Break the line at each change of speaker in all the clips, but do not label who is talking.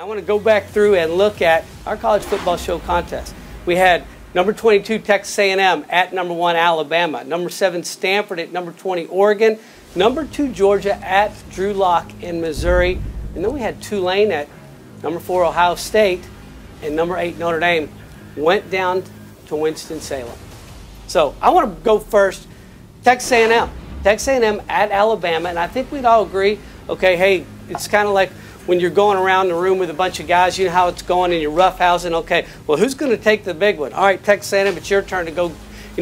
I want to go back through and look at our college football show contest. We had number 22 Texas A&M at number 1 Alabama, number 7 Stanford at number 20 Oregon, number 2 Georgia at Drew Lock in Missouri, and then we had Tulane at number 4 Ohio State, and number 8 Notre Dame went down to Winston-Salem. So I want to go first, Texas A&M. Texas A&M at Alabama, and I think we'd all agree, okay, hey, it's kind of like when you're going around the room with a bunch of guys, you know how it's going and you're roughhousing. Okay, well, who's going to take the big one? All right, Texas A&M, it's your turn to go,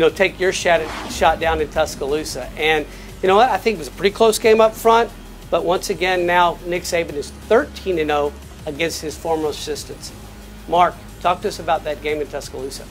take your shot down in Tuscaloosa. And you know what? I think it was a pretty close game up front. But once again, now Nick Saban is 13-0 against his former assistants. Mark, talk to us about that game in Tuscaloosa.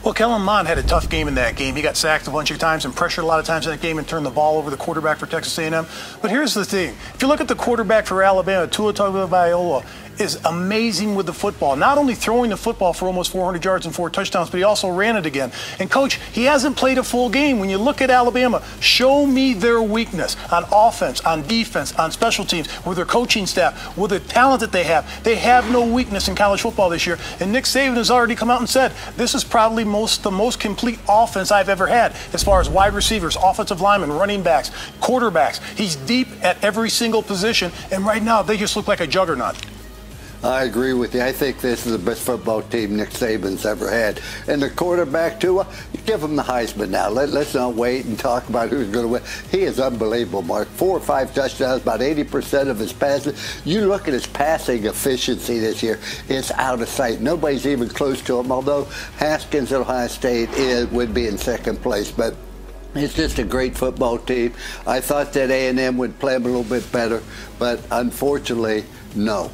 Well, Kellen Mond had a tough game in that game. He got sacked a bunch of times and pressured a lot of times in that game and turned the ball over the quarterback for Texas A&M. But here's the thing. If you look at the quarterback for Alabama, Tua Tagovailoa, is amazing with the football. Not only throwing the football for almost 400 yards and 4 touchdowns, but he also ran it again. And, Coach, he hasn't played a full game. When you look at Alabama, show me their weakness on offense, on defense, on special teams, with their coaching staff, with the talent that they have. They have no weakness in college football this year. And Nick Saban has already come out and said, this is probably the most complete offense I've ever had as far as wide receivers, offensive linemen, running backs, quarterbacks. He's deep at every single position, and right now they just look like a juggernaut.
I agree with you. I think this is the best football team Nick Saban's ever had. And the quarterback, Tua, you give him the Heisman now. Let's not wait and talk about who's going to win. He is unbelievable, Mark. 4 or 5 touchdowns, about 80% of his passes. You look at his passing efficiency this year, it's out of sight. Nobody's even close to him, although Haskins at Ohio State would be in second place. But it's just a great football team. I thought that A&M would play them a little bit better, but unfortunately, no.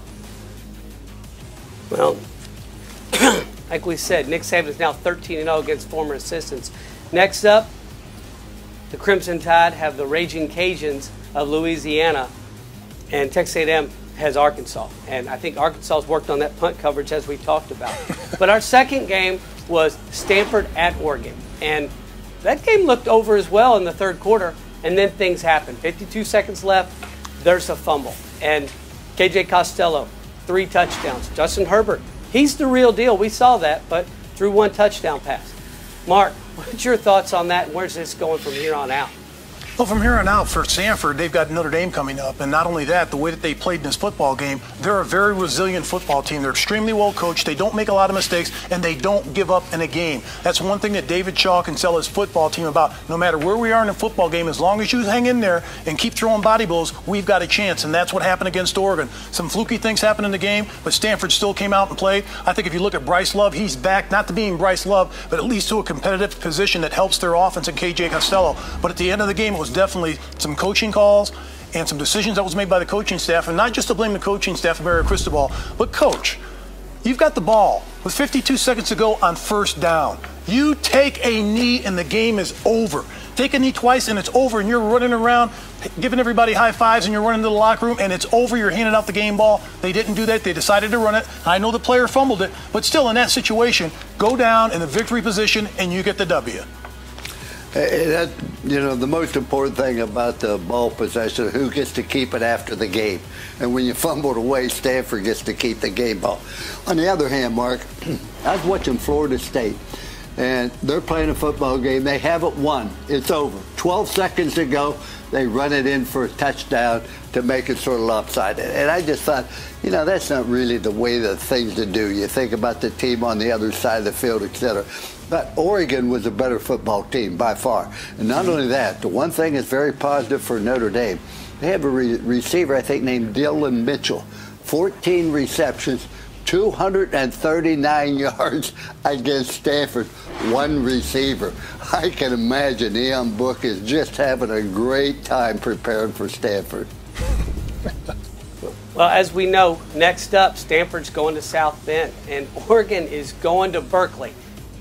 Well, like we said, Nick Saban is now 13-0 against former assistants. Next up, the Crimson Tide have the Raging Cajuns of Louisiana, and Texas A&M has Arkansas. And I think Arkansas's worked on that punt coverage as we talked about. But our second game was Stanford at Oregon. And that game looked over as well in the third quarter, and then things happened. 52 seconds left, there's a fumble. And KJ Costello, 3 touchdowns. Justin Herbert, he's the real deal. We saw that, but threw 1 touchdown pass. Mark, what's your thoughts on that, and where's this going from here on out?
Well, from here on out, for Stanford, they've got Notre Dame coming up. And not only that, the way that they played in this football game, they're a very resilient football team. They're extremely well coached. They don't make a lot of mistakes, and they don't give up in a game. That's one thing that David Shaw can tell his football team about. No matter where we are in a football game, as long as you hang in there and keep throwing body blows, we've got a chance. And that's what happened against Oregon. Some fluky things happened in the game, but Stanford still came out and played. I think if you look at Bryce Love, he's back, not to being Bryce Love, but at least to a competitive position that helps their offense and KJ Costello. But at the end of the game, it was definitely some coaching calls and some decisions that was made by the coaching staff, and not just to blame the coaching staff of Mario Cristobal, but Coach, you've got the ball with 52 seconds to go on first down. You take a knee and the game is over. Take a knee twice and it's over, and you're running around giving everybody high fives, and you're running to the locker room and it's over. You're handing out the game ball. They didn't do that. They decided to run it. I know the player fumbled it, but still in that situation, go down in the victory position and you get the W.
The most important thing about the ball possession, who gets to keep it after the game. And when you fumble it away, Stanford gets to keep the game ball. On the other hand, Mark, I was watching Florida State, and they're playing a football game. They haven't won. It's over. 12 seconds to go, they run it in for a touchdown to make it sort of lopsided. And I just thought, that's not really the way the things to do. You think about the team on the other side of the field, etc. But Oregon was a better football team by far. And not only that, the one thing that's very positive for Notre Dame, they have a receiver, I think, named Dylan Mitchell. 14 receptions, 239 yards against Stanford, 1 receiver. I can imagine Ian Book is just having a great time preparing for Stanford.
Well, as we know, next up, Stanford's going to South Bend, and Oregon is going to Berkeley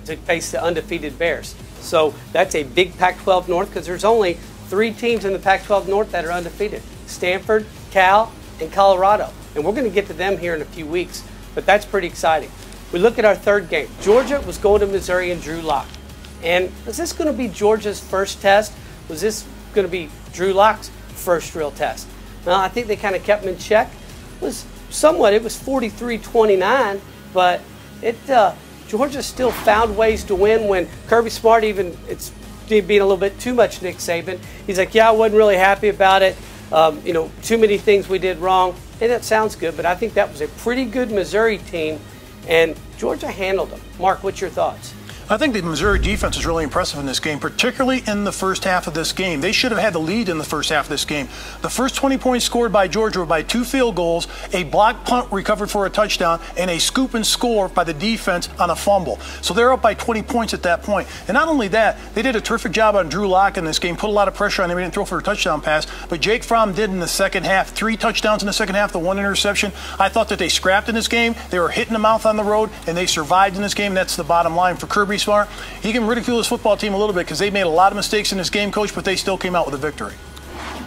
to face the undefeated Bears. So that's a big Pac-12 North, because there's only 3 teams in the Pac-12 North that are undefeated: Stanford, Cal, and Colorado. And we're going to get to them here in a few weeks, but that's pretty exciting. We look at our third game. Georgia was going to Missouri and Drew Lock. And was this going to be Georgia's first test? Was this going to be Drew Lock's first real test? Well, I think they kind of kept him in check. Was somewhat, it was 43-29, but Georgia still found ways to win when Kirby Smart it's being a little bit too much Nick Saban. He's like, yeah, I wasn't really happy about it. Too many things we did wrong. Hey, that sounds good, but I think that was a pretty good Missouri team, and Georgia handled them. Mark, what's your thoughts?
I think the Missouri defense is really impressive in this game, particularly in the first half of this game. They should have had the lead in the first half of this game. The first 20 points scored by Georgia were by 2 field goals, a blocked punt recovered for a touchdown, and a scoop and score by the defense on a fumble. So they're up by 20 points at that point. And not only that, they did a terrific job on Drew Lock in this game, put a lot of pressure on him. He didn't throw for a touchdown pass, but Jake Fromm did in the second half. 3 touchdowns in the second half, the 1 interception. I thought that they scrapped in this game. They were hitting the mouth on the road, and they survived in this game. That's the bottom line for Kirby Smart. He can ridicule his football team a little bit because they made a lot of mistakes in this game, Coach, but they still came out with a victory.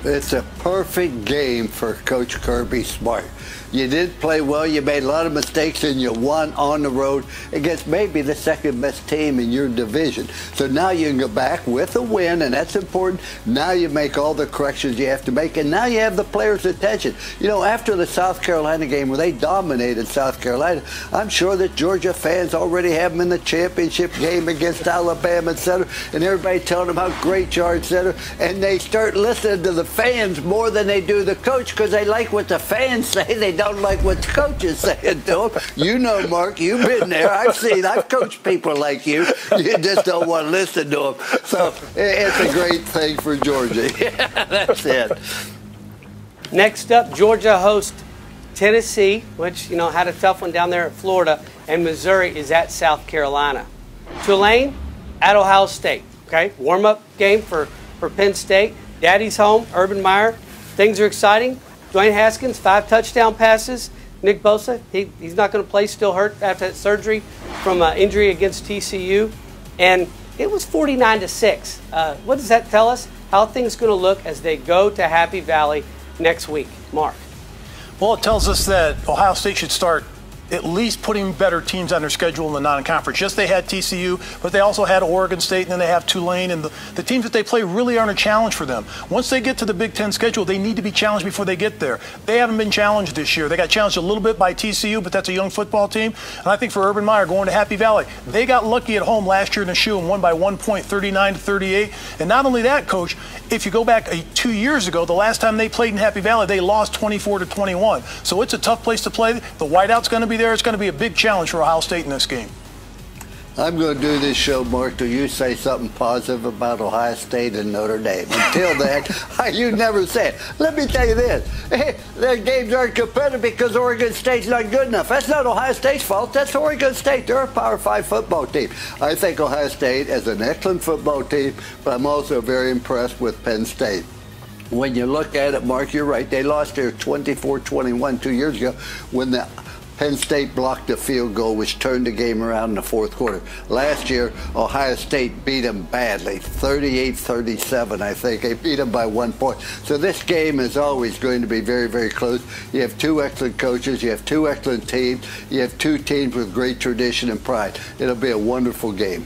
It's a perfect game for Coach Kirby Smart. You did play well, you made a lot of mistakes, and you won on the road against maybe the second best team in your division. So now you can go back with a win, and that's important. Now you make all the corrections you have to make, and now you have the players' attention. You know, after the South Carolina game where they dominated South Carolina, I'm sure that Georgia fans already have them in the championship game against Alabama, etc., and everybody telling them how great you are, etc., and they start listening to the fans more than they do the coach because they like what the fans say. They don't like what the coach is saying to them. You know, Mark, you've been there. I've coached people like you. You just don't want to listen to them. So it's a great thing for Georgia. Yeah, that's it.
Next up, Georgia hosts Tennessee, which, had a tough one down there at Florida, and Missouri is at South Carolina. Tulane at Ohio State. Okay, warm-up game for Penn State. Daddy's home, Urban Meyer. Things are exciting. Dwayne Haskins, 5 touchdown passes. Nick Bosa, he's not going to play, still hurt after that surgery from injury against TCU. And it was 49-6. What does that tell us? How are things going to look as they go to Happy Valley next week? Mark.
Well, it tells us that Ohio State should start at least putting better teams on their schedule in the non-conference. Yes, they had TCU, but they also had Oregon State, and then they have Tulane, and the teams that they play really aren't a challenge for them. Once they get to the Big Ten schedule, they need to be challenged before they get there. They haven't been challenged this year. They got challenged a little bit by TCU, but that's a young football team. And I think for Urban Meyer going to Happy Valley, they got lucky at home last year in the shoe and won by 1 point, 39-38. And not only that, Coach, if you go back 2 years ago, the last time they played in Happy Valley, they lost 24-21. So it's a tough place to play. The whiteout's going to be there. It's going to be a big challenge for Ohio State in this game.
I'm going to do this show, Mark, till you say something positive about Ohio State and Notre Dame. Until then, you never say it. Let me tell you this. Their games aren't competitive because Oregon State's not good enough. That's not Ohio State's fault. That's Oregon State. They're a Power 5 football team. I think Ohio State is an excellent football team, but I'm also very impressed with Penn State. When you look at it, Mark, you're right. They lost there 24-21 2 years ago when the Penn State blocked a field goal, which turned the game around in the fourth quarter. Last year, Ohio State beat them badly, 38-37, I think. They beat them by 1 point. So this game is always going to be very, very close. You have 2 excellent coaches. You have 2 excellent teams. You have 2 teams with great tradition and pride. It'll be a wonderful game.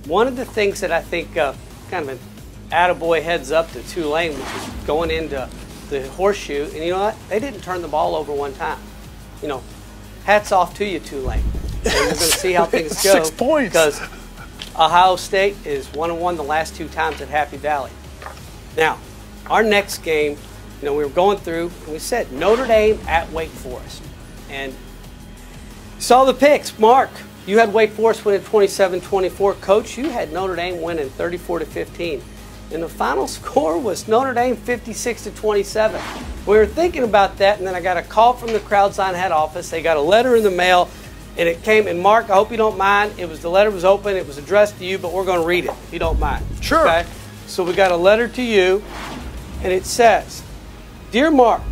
One of the things that I think kind of an attaboy heads up to Tulane, which is going into the horseshoe, and you know what? They didn't turn the ball over one time. Hats off to you, Tulane. And we're going to see how things go.
6 points.
Because Ohio State is 1-1 the last 2 times at Happy Valley. Now, our next game, we were going through, and we said Notre Dame at Wake Forest. And saw the picks. Mark, you had Wake Forest winning 27-24. Coach, you had Notre Dame winning 34-15. And the final score was Notre Dame 56-27. We were thinking about that, and then I got a call from the Crowdsign head office. They got a letter in the mail, and it came. And Mark, I hope you don't mind. The letter was open. It was addressed to you, but we're going to read it if you don't mind.
Sure.
Okay? So we got a letter to you, and it says, "Dear Mark,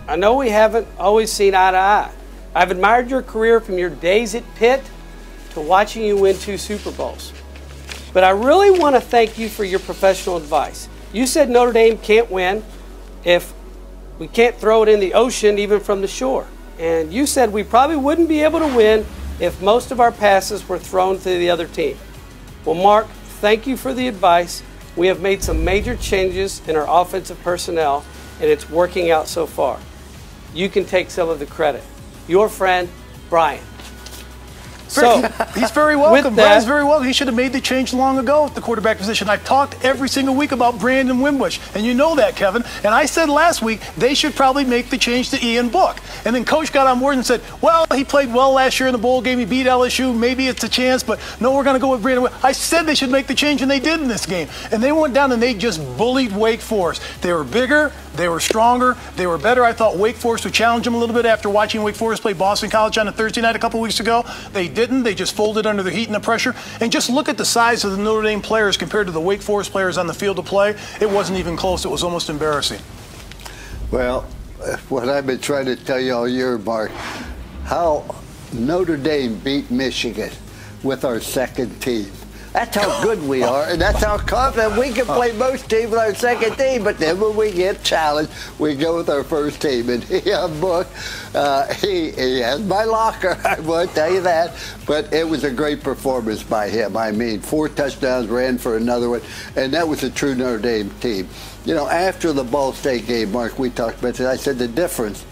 I know we haven't always seen eye to eye. I've admired your career from your days at Pitt to watching you win 2 Super Bowls. But I really want to thank you for your professional advice. You said Notre Dame can't win if we can't throw it in the ocean even from the shore. And you said we probably wouldn't be able to win if most of our passes were thrown to the other team. Well, Mark, thank you for the advice. We have made some major changes in our offensive personnel, and it's working out so far. you can take some of the credit. Your friend, Brian.
So he's very welcome.
That,
Brian's very welcome. He should have made the change long ago at the quarterback position. I've talked every single week about Brandon Wimbush, and you know that, Kevin. And I said last week they should probably make the change to Ian Book. And then Coach got on board and said, well, he played well last year in the bowl game. He beat LSU. Maybe it's a chance, but no, we're going to go with Brandon Wimbush. I said they should make the change, and they did in this game. And they went down and they just bullied Wake Forest. They were bigger. They were stronger. They were better. I thought Wake Forest would challenge them a little bit after watching Wake Forest play Boston College on a Thursday night a couple weeks ago. They didn't. They just folded under the heat and the pressure. And just look at the size of the Notre Dame players compared to the Wake Forest players on the field to play. It wasn't even close. It was almost embarrassing.
Well, what I've been trying to tell you all year, Mark, how Notre Dame beat Michigan with our second team. That's how good we are, and that's how confident we can play most teams with our second team. But then when we get challenged, we go with our first team. And he has my locker, I won't tell you that. But it was a great performance by him. I mean, 4 touchdowns, ran for another one, and that was a true Notre Dame team. You know, after the Ball State game, Mark, we talked about it. I said the difference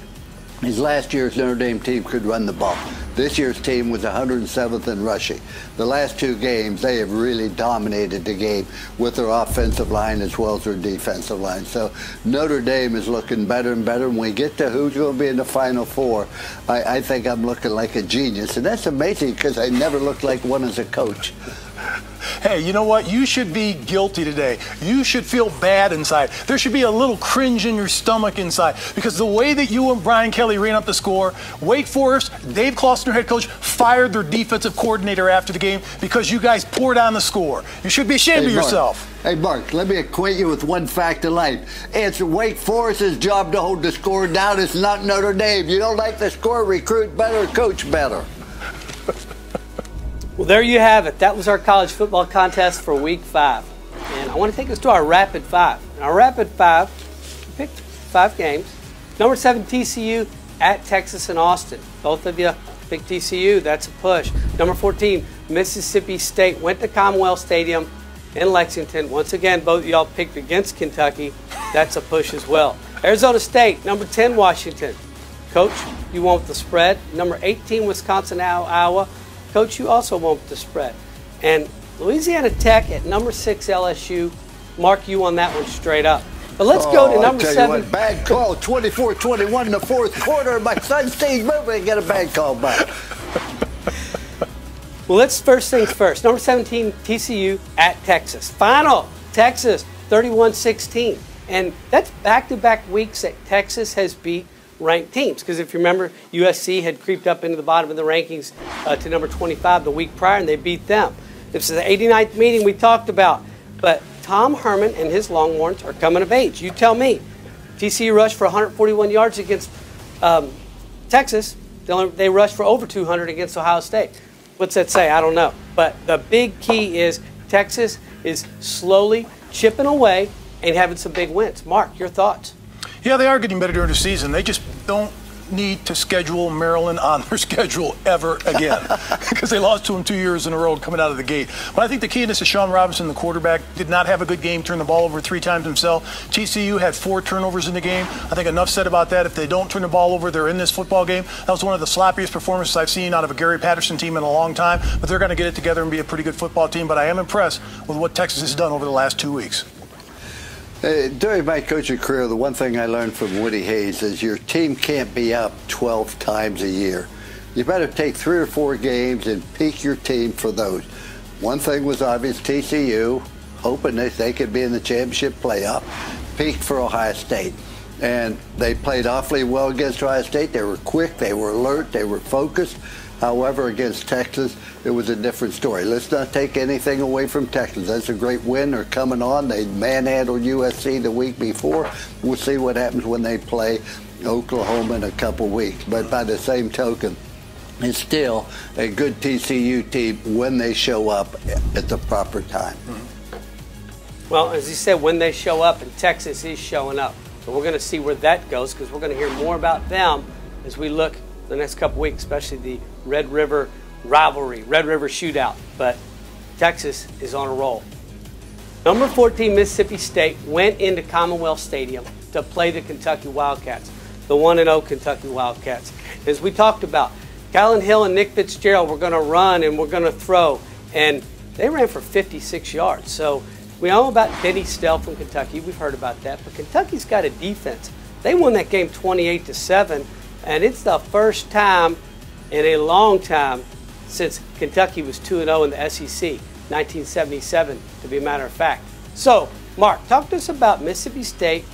is last year's Notre Dame team could run the ball. This year's team was 107th in rushing. The last 2 games, they have really dominated the game with their offensive line as well as their defensive line. So Notre Dame is looking better and better. When we get to who's going to be in the Final Four, I think I'm looking like a genius. And that's amazing because I never looked like one as a coach.
Hey, you know what? You should be guilty today. You should feel bad inside. There should be a little cringe in your stomach inside because the way that you and Brian Kelly ran up the score, Wake Forest, Dave Clawson, their head coach, fired their defensive coordinator after the game because you guys poured on the score. You should be ashamed of yourself.
Hey, Mark, let me acquaint you with one fact of life. It's Wake Forest's job to hold the score down. It's not Notre Dame. You don't like the score, recruit better, coach better.
Well, there you have it. That was our college football contest for Week 5. And I want to take us to our Rapid 5. In our Rapid 5, we picked 5 games. Number 7, TCU at Texas and Austin. Both of you picked TCU. That's a push. Number 14, Mississippi State went to Commonwealth Stadium in Lexington. Once again, both of y'all picked against Kentucky. That's a push as well. Arizona State, number 10, Washington. Coach, you want the spread. Number 18, Wisconsin, Iowa. Coach, you also want the spread. And Louisiana Tech at number 6, LSU. Mark, you on that one straight up. But let's go to number 7.
What, bad call, 24-21 in the 4th quarter. My son's team's moving and get a bad call back.
Well, let's first things first. Number 17, TCU at Texas. Final, Texas, 31-16. And that's back-to-back weeks that Texas has beat ranked teams. Because if you remember, USC had creeped up into the bottom of the rankings to number 25 the week prior, and they beat them. This is the 89th meeting we talked about. But Tom Herman and his Longhorns are coming of age. You tell me. TCU rushed for 141 yards against Texas. They rushed for over 200 against Ohio State. What's that say? I don't know. But the big key is Texas is slowly chipping away and having some big wins. Mark, your thoughts?
Yeah, they are getting better during the season. They just don't need to schedule Maryland on their schedule ever again because they lost to them 2 years in a row coming out of the gate. But I think the key in this is Sean Robinson, the quarterback, did not have a good game, turned the ball over 3 times himself. TCU had 4 turnovers in the game. I think enough said about that. If they don't turn the ball over, they're in this football game. That was one of the sloppiest performances I've seen out of a Gary Patterson team in a long time. But they're going to get it together and be a pretty good football team. But I am impressed with what Texas has done over the last 2 weeks.
During my coaching career, the one thing I learned from Woody Hayes is your team can't be up 12 times a year. You better take 3 or 4 games and peak your team for those. One thing was obvious, TCU, hoping that they could be in the championship playoff, peaked for Ohio State. And they played awfully well against Ohio State. They were quick, they were alert, they were focused. However, against Texas, it was a different story. Let's not take anything away from Texas. That's a great win. They're coming on. They manhandled USC the week before. We'll see what happens when they play Oklahoma in a couple weeks. But by the same token, it's still a good TCU team when they show up at the proper time.
Well, as he said, when they show up, and Texas is showing up. So we're going to see where that goes because we're going to hear more about them as we look the next couple weeks, especially the Red River rivalry, Red River shootout. But Texas is on a roll. Number 14, Mississippi State went into Commonwealth Stadium to play the Kentucky Wildcats. the 1-0 Kentucky Wildcats. As we talked about, Kylan Hill and Nick Fitzgerald were going to run and we're going to throw, and they ran for 56 yards. So we know about Benny Stell from Kentucky. We've heard about that. But Kentucky's got a defense. They won that game 28-7, and it's the first time in a long time since Kentucky was 2-0 in the SEC, 1977 to be a matter of fact. So, Mark, talk to us about Mississippi State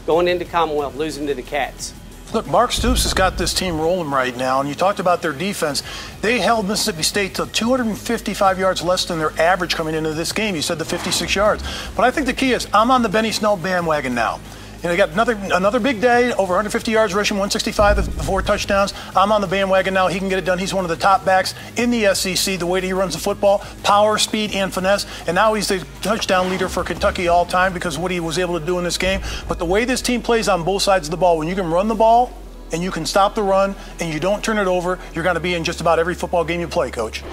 going into Commonwealth, losing to the Cats.
Look, Mark Stoops has got this team rolling right now, and you talked about their defense. They held Mississippi State to 255 yards less than their average coming into this game. You said the 56 yards. But I think the key is I'm on the Benny Snell bandwagon now. You know, they got another big day, over 150 yards rushing, 165 with 4 touchdowns. I'm on the bandwagon now. He can get it done. He's one of the top backs in the SEC, the way that he runs the football, power, speed, and finesse. And now he's the touchdown leader for Kentucky all time because of what he was able to do in this game. But the way this team plays on both sides of the ball, when you can run the ball and you can stop the run and you don't turn it over, you're going to be in just about every football game you play, Coach.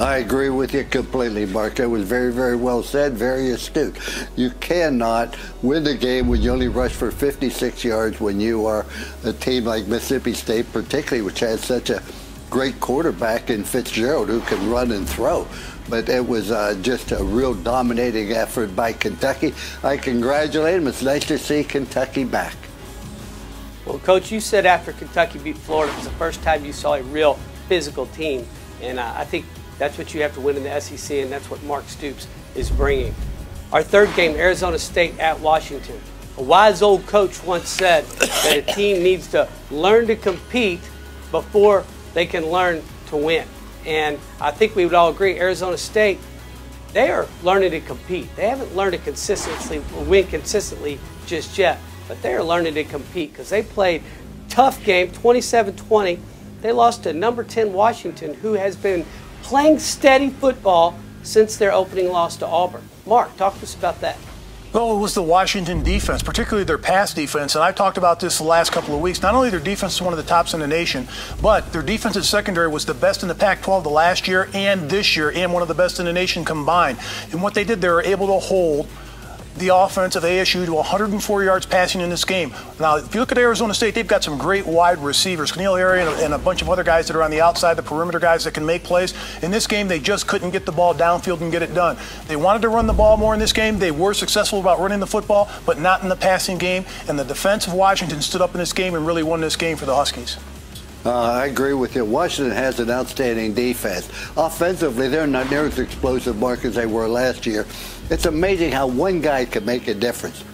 I agree with you completely, Mark. That was very, very well said, very astute. You cannot win the game when you only rush for 56 yards when you are a team like Mississippi State, particularly, which has such a great quarterback in Fitzgerald who can run and throw. But it was just a real dominating effort by Kentucky. I congratulate them. It's nice to see Kentucky back.
Well, Coach, you said after Kentucky beat Florida, it was the first time you saw a real physical team. And I think that's what you have to win in the SEC, and that's what Mark Stoops is bringing. Our third game, Arizona State at Washington. A wise old coach once said that a team needs to learn to compete before they can learn to win. And I think we would all agree, Arizona State, they are learning to compete. They haven't learned to win consistently just yet, but they are learning to compete because they played tough game, 27-20. They lost to number 10 Washington, who has been playing steady football since their opening loss to Auburn. Mark, talk to us about that.
Well, it was the Washington defense, particularly their pass defense, and I've talked about this the last couple of weeks. Not only their defense is one of the tops in the nation, but their defensive secondary was the best in the Pac-12 the last year and this year, and one of the best in the nation combined. And what they did, they were able to hold the offense of ASU to 104 yards passing in this game. Now, if you look at Arizona State, they've got some great wide receivers, Keneal Area and a bunch of other guys that are on the outside, the perimeter guys that can make plays. In this game, they just couldn't get the ball downfield and get it done. They wanted to run the ball more in this game. They were successful about running the football, but not in the passing game. And the defense of Washington stood up in this game and really won this game for the Huskies.
I agree with you. Washington has an outstanding defense. Offensively, they're not near as explosive, Mark, as they were last year. It's amazing how one guy can make a difference.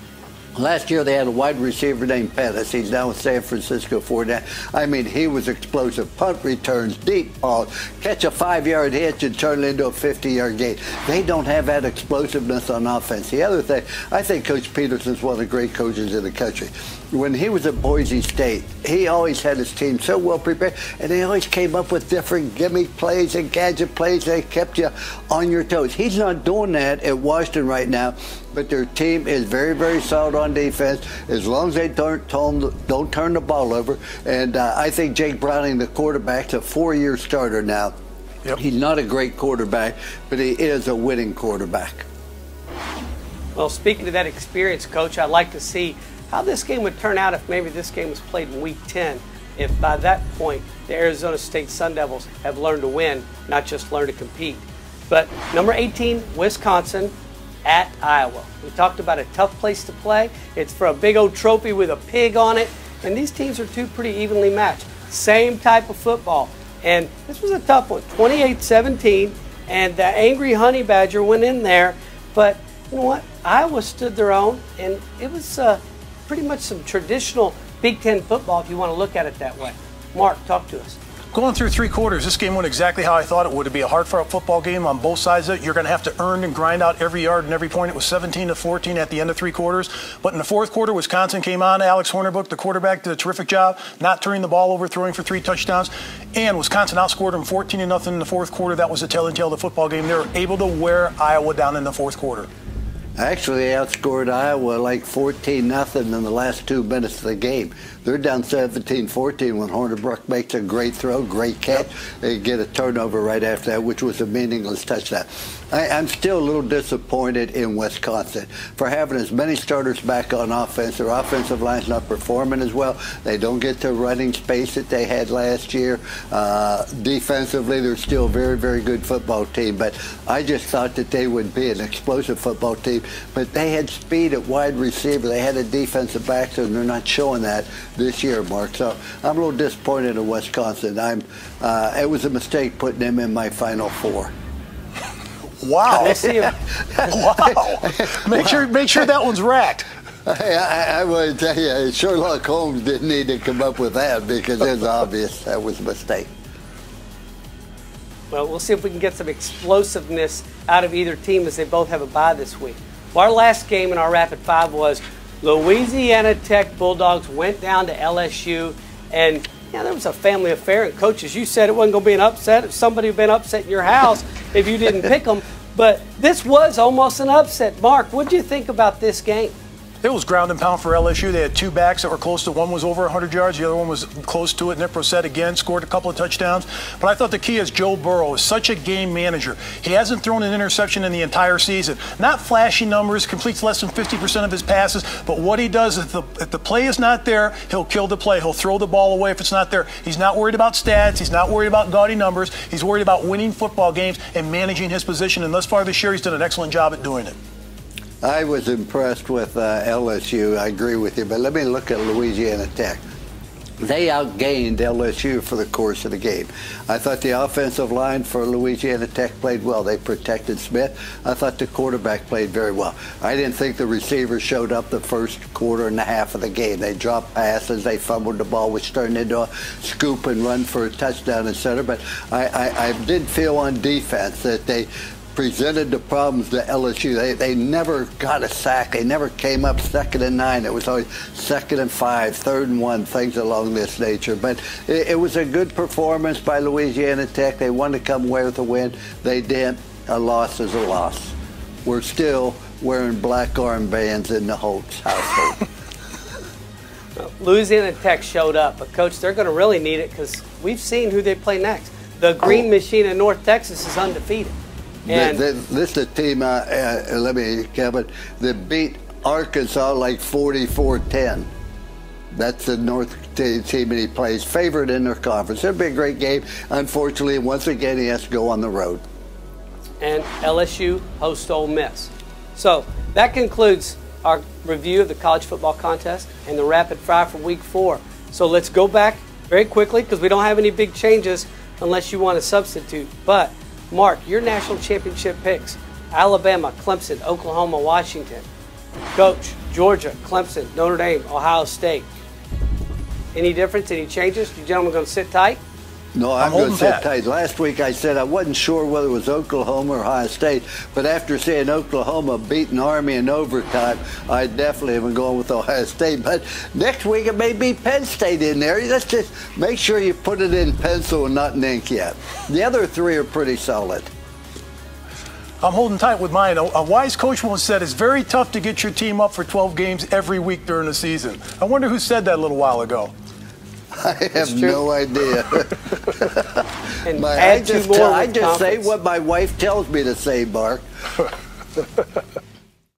Last year, they had a wide receiver named Pettis. He's now with San Francisco 49ers. I mean, he was explosive. Punt returns, deep balls, catch a 5-yard hitch and turn it into a 50-yard gain. They don't have that explosiveness on offense. The other thing, I think Coach Peterson's one of the great coaches in the country. When he was at Boise State, he always had his team so well prepared, and they always came up with different gimmick plays and gadget plays. They kept you on your toes. He's not doing that at Washington right now, but their team is very, very solid on defense as long as they don't turn the ball over. And I think Jake Browning, the quarterback, is a 4-year starter now. Yep. He's not a great quarterback, but he is a winning quarterback.
Well, speaking of that experience, Coach, I'd like to see how this game would turn out if maybe this game was played in Week 10, if by that point the Arizona State Sun Devils have learned to win, not just learn to compete. But number 18, Wisconsin at Iowa. We talked about a tough place to play. It's for a big old trophy with a pig on it, and these teams are two pretty evenly matched. Same type of football. And this was a tough one, 28-17, and the angry Honey Badger went in there, but you know what? Iowa stood their own, and it was pretty much some traditional Big Ten football if you want to look at it that way. Mark, talk to us.
Going through 3 quarters, this game went exactly how I thought it would. It'd be a hard-fought football game on both sides of it. You're going to have to earn and grind out every yard and every point. It was 17-14 at the end of 3 quarters. But in the 4th quarter, Wisconsin came on. Alex Hornibrook, the quarterback, did a terrific job, not turning the ball over, throwing for 3 touchdowns. And Wisconsin outscored them 14-0 in the 4th quarter. That was the telling tale of the football game. They were able to wear Iowa down in the 4th quarter.
Actually, they outscored Iowa like 14-0 in the last 2 minutes of the game. They're down 17-14 when Hornibrook makes a great throw, great catch. They get a turnover right after that, which was a meaningless touchdown. I'm still a little disappointed in Wisconsin for having as many starters back on offense. Their offensive line's not performing as well. They don't get the running space that they had last year. Defensively, they're still a very, very good football team, but I just thought that they would be an explosive football team. But they had speed at wide receiver. They had a defensive back, and they're not showing that this year, Mark. So I'm a little disappointed in Wisconsin. It was a mistake putting them in my Final Four.
Wow. Wow. Make sure that one's racked.
I would tell you, Sherlock Holmes didn't need to come up with that because it's obvious that was a mistake.
Well, we'll see if we can get some explosiveness out of either team as they both have a bye this week. Well, our last game in our Rapid Five was Louisiana Tech Bulldogs went down to LSU, and there was a family affair. And coaches, you said it wasn't going to be an upset. If somebody had been upset in your house if you didn't pick them, but this was almost an upset. Mark, what did you think about this game?
It was ground and pound for LSU. They had two backs that were close to. One was over 100 yards. The other one was close to it. Nick Brossette again scored a couple of touchdowns. But I thought the key is Joe Burrow is such a game manager. He hasn't thrown an interception in the entire season. Not flashy numbers, completes less than 50% of his passes. But what he does, if the play is not there, he'll kill the play. He'll throw the ball away if it's not there. He's not worried about stats. He's not worried about gaudy numbers. He's worried about winning football games and managing his position. And thus far this year, he's done an excellent job at doing it.
I was impressed with LSU. I agree with you, but let me look at Louisiana Tech. They outgained LSU for the course of the game. I thought the offensive line for Louisiana Tech played well. They protected Smith. I thought the quarterback played very well. I didn't think the receivers showed up the first quarter and a half of the game. They dropped passes. They fumbled the ball, which turned into a scoop and run for a touchdown, etc. But I did feel on defense that they presented the problems to LSU. They never got a sack. They never came up 2nd and 9. It was always 2nd and 5, 3rd and 1, things along this nature. But it was a good performance by Louisiana Tech. They wanted to come away with a win. They didn't. A loss is a loss. We're still wearing black armbands in the Holtz household.
Louisiana Tech showed up, but Coach, they're going to really need it because we've seen who they play next. The Green Machine in North Texas is undefeated. And
this is a team, Kevin, that beat Arkansas like 44-10. That's the North team that he plays, favored in their conference. It'll be a great game. Unfortunately, once again, he has to go on the road.
And LSU hosts Ole Miss. So that concludes our review of the college football contest and the Rapid Fire for Week 4. So let's go back very quickly because we don't have any big changes unless you want to substitute. But Mark, your national championship picks: Alabama, Clemson, Oklahoma, Washington. Coach, Georgia, Clemson, Notre Dame, Ohio State. Any difference, any changes? You gentlemen going to sit tight?
No, I'm going to sit tight. Last week I said I wasn't sure whether it was Oklahoma or Ohio State, but after seeing Oklahoma beating Army in overtime, I definitely am going with Ohio State. But next week it may be Penn State in there. Let's just make sure you put it in pencil and not in ink yet. The other three are pretty solid.
I'm holding tight with mine. A wise coach once said it's very tough to get your team up for 12 games every week during the season. I wonder who said that a little while ago.
I have no idea.
And
I just say what my wife tells me to say, Mark.